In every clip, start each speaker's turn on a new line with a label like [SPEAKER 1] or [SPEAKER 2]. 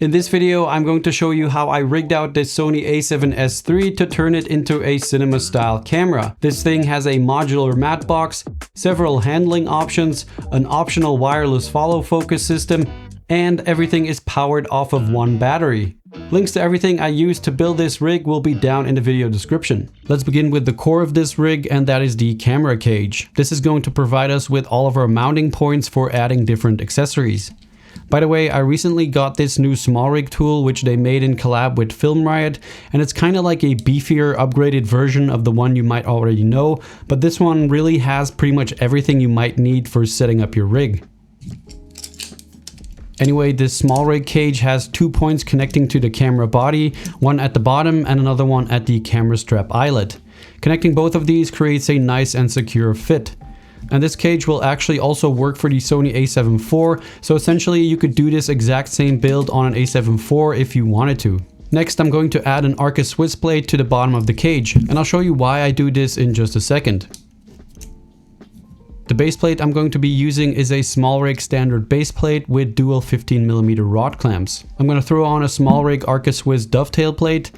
[SPEAKER 1] In this video, I'm going to show you how I rigged out this Sony A7S III to turn it into a cinema style camera. This thing has a modular matte box, several handling options, an optional wireless follow focus system, and everything is powered off of one battery. Links to everything I used to build this rig will be down in the video description. Let's begin with the core of this rig, and that is the camera cage. This is going to provide us with all of our mounting points for adding different accessories. By the way, I recently got this new small rig tool which they made in collab with Film Riot, and it's kind of like a beefier upgraded version of the one you might already know, but this one really has pretty much everything you might need for setting up your rig. Anyway, this small rig cage has 2 points connecting to the camera body, one at the bottom and another one at the camera strap eyelet. Connecting both of these creates a nice and secure fit. And this cage will actually also work for the Sony A7 IV, so essentially you could do this exact same build on an A7 IV if you wanted to. Next, I'm going to add an Arca Swiss plate to the bottom of the cage, and I'll show you why I do this in just a second. The base plate I'm going to be using is a small rig standard base plate with dual 15mm rod clamps. I'm going to throw on a small rig Arca Swiss dovetail plate.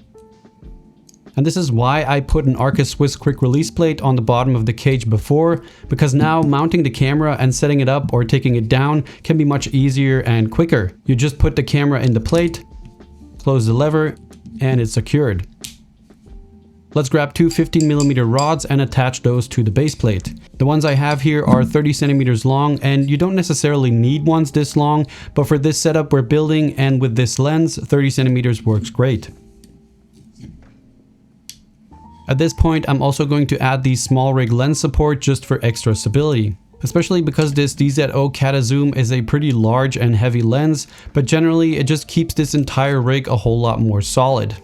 [SPEAKER 1] And this is why I put an Arca Swiss quick release plate on the bottom of the cage before, because now mounting the camera and setting it up or taking it down can be much easier and quicker. You just put the camera in the plate, close the lever, and it's secured. Let's grab two 15mm rods and attach those to the base plate. The ones I have here are 30 centimeters long, and you don't necessarily need ones this long, but for this setup we're building and with this lens, 30 centimeters works great. At this point, I'm also going to add the small rig lens support just for extra stability. Especially because this DZO Cata Zoom is a pretty large and heavy lens, but generally it just keeps this entire rig a whole lot more solid.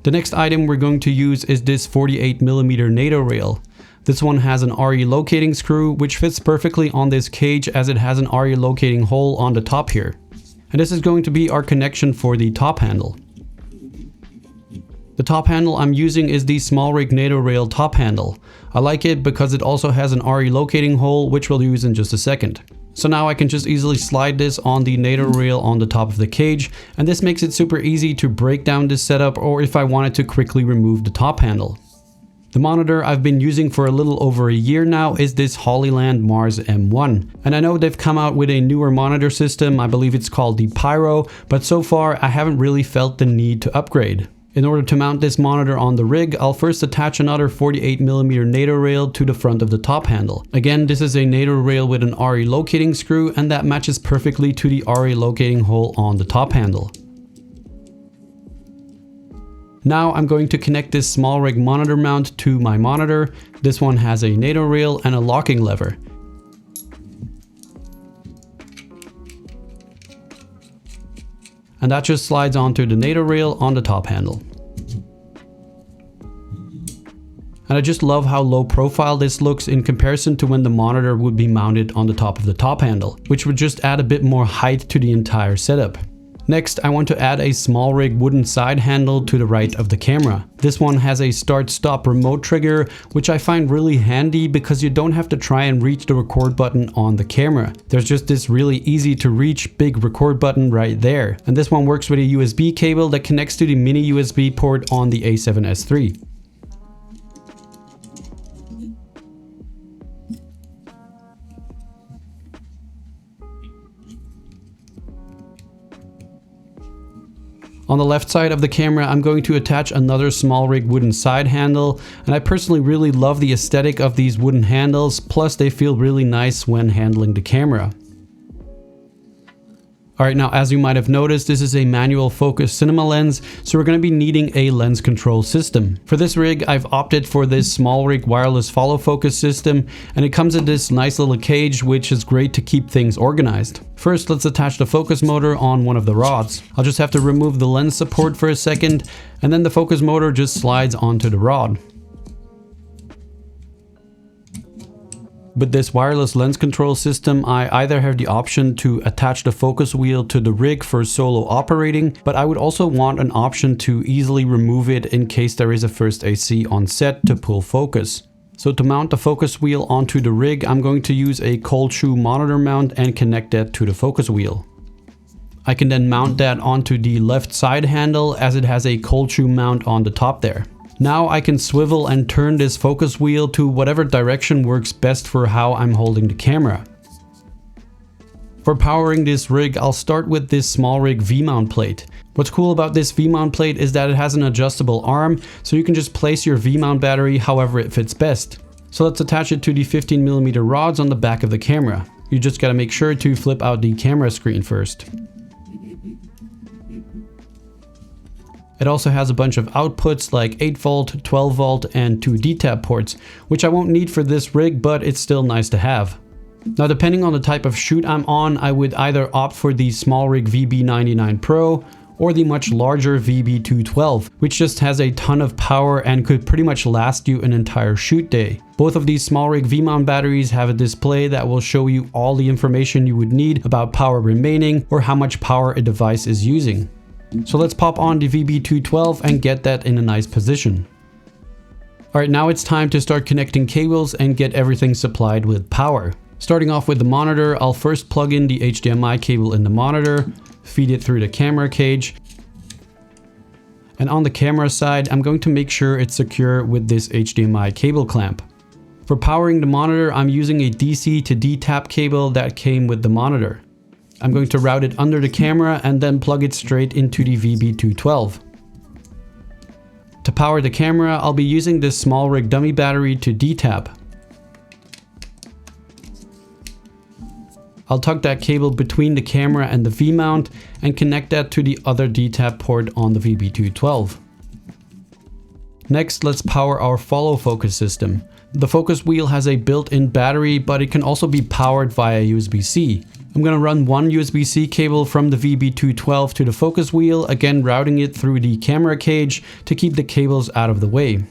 [SPEAKER 1] The next item we're going to use is this 48mm NATO rail. This one has an RE locating screw which fits perfectly on this cage as it has an RE locating hole on the top here. And this is going to be our connection for the top handle. The top handle I'm using is the small rig NATO rail top handle. I like it because it also has an RE locating hole which we'll use in just a second. So now I can just easily slide this on the NATO rail on the top of the cage, and this makes it super easy to break down this setup or if I wanted to quickly remove the top handle. The monitor I've been using for a little over a year now is this Hollyland Mars M1. And I know they've come out with a newer monitor system, I believe it's called the Pyro, but so far I haven't really felt the need to upgrade. In order to mount this monitor on the rig, I'll first attach another 48mm NATO rail to the front of the top handle. Again, this is a NATO rail with an RE locating screw, and that matches perfectly to the RE locating hole on the top handle. Now I'm going to connect this small rig monitor mount to my monitor. This one has a NATO rail and a locking lever. And that just slides onto the NATO rail on the top handle. And I just love how low profile this looks in comparison to when the monitor would be mounted on the top of the top handle, which would just add a bit more height to the entire setup. Next, I want to add a small rig wooden side handle to the right of the camera. This one has a start-stop remote trigger, which I find really handy because you don't have to try and reach the record button on the camera. There's just this really easy to reach big record button right there. And this one works with a USB cable that connects to the mini USB port on the A7S III. On the left side of the camera, I'm going to attach another small rig wooden side handle, and I personally really love the aesthetic of these wooden handles, plus they feel really nice when handling the camera. Alright, now as you might have noticed, this is a manual focus cinema lens, so we're going to be needing a lens control system. For this rig, I've opted for this small rig wireless follow focus system, and it comes in this nice little cage which is great to keep things organized. First, let's attach the focus motor on one of the rods. I'll just have to remove the lens support for a second, and then the focus motor just slides onto the rod. With this wireless lens control system, I either have the option to attach the focus wheel to the rig for solo operating, but I would also want an option to easily remove it in case there is a first AC on set to pull focus. So to mount the focus wheel onto the rig, I'm going to use a cold shoe monitor mount and connect that to the focus wheel. I can then mount that onto the left side handle as it has a cold shoe mount on the top there. Now I can swivel and turn this focus wheel to whatever direction works best for how I'm holding the camera. For powering this rig, I'll start with this SmallRig V-mount plate. What's cool about this V-mount plate is that it has an adjustable arm, so you can just place your V-mount battery however it fits best. So let's attach it to the 15mm rods on the back of the camera. You just gotta make sure to flip out the camera screen first. It also has a bunch of outputs like 8 volt, 12 volt and 2 D-tap ports, which I won't need for this rig, but it's still nice to have. Now depending on the type of shoot I'm on, I would either opt for the SmallRig VB99 Pro or the much larger VB212, which just has a ton of power and could pretty much last you an entire shoot day. Both of these SmallRig V-mount batteries have a display that will show you all the information you would need about power remaining or how much power a device is using. So let's pop on the VB212 and get that in a nice position. Alright, now it's time to start connecting cables and get everything supplied with power. Starting off with the monitor, I'll first plug in the HDMI cable in the monitor, feed it through the camera cage. And on the camera side, I'm going to make sure it's secure with this HDMI cable clamp. For powering the monitor, I'm using a DC to D-tap cable that came with the monitor. I'm going to route it under the camera and then plug it straight into the VB212. To power the camera, I'll be using this SmallRig dummy battery to D-tap. I'll tuck that cable between the camera and the V-mount and connect that to the other D-tap port on the VB212. Next, let's power our follow focus system. The focus wheel has a built-in battery, but it can also be powered via USB-C. I'm going to run one USB-C cable from the VB212 to the focus wheel, again routing it through the camera cage to keep the cables out of the way.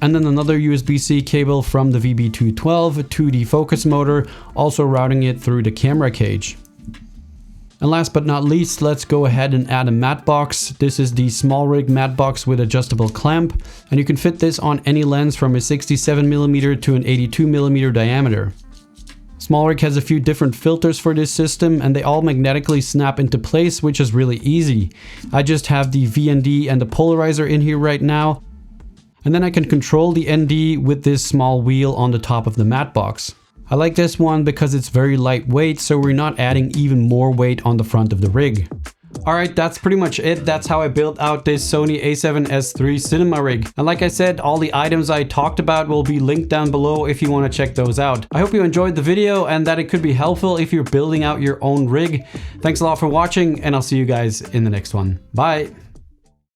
[SPEAKER 1] And then another USB-C cable from the VB212 to the focus motor, also routing it through the camera cage. And last but not least, let's go ahead and add a matte box. This is the SmallRig matte box with adjustable clamp, and you can fit this on any lens from a 67mm to an 82mm diameter. SmallRig has a few different filters for this system and they all magnetically snap into place, which is really easy. I just have the VND and the polarizer in here right now. And then I can control the ND with this small wheel on the top of the matte box. I like this one because it's very lightweight, so we're not adding even more weight on the front of the rig. Alright, that's pretty much it. That's how I built out this Sony A7S III cinema rig. And like I said, all the items I talked about will be linked down below if you want to check those out. I hope you enjoyed the video and that it could be helpful if you're building out your own rig. Thanks a lot for watching and I'll see you guys in the next one. Bye!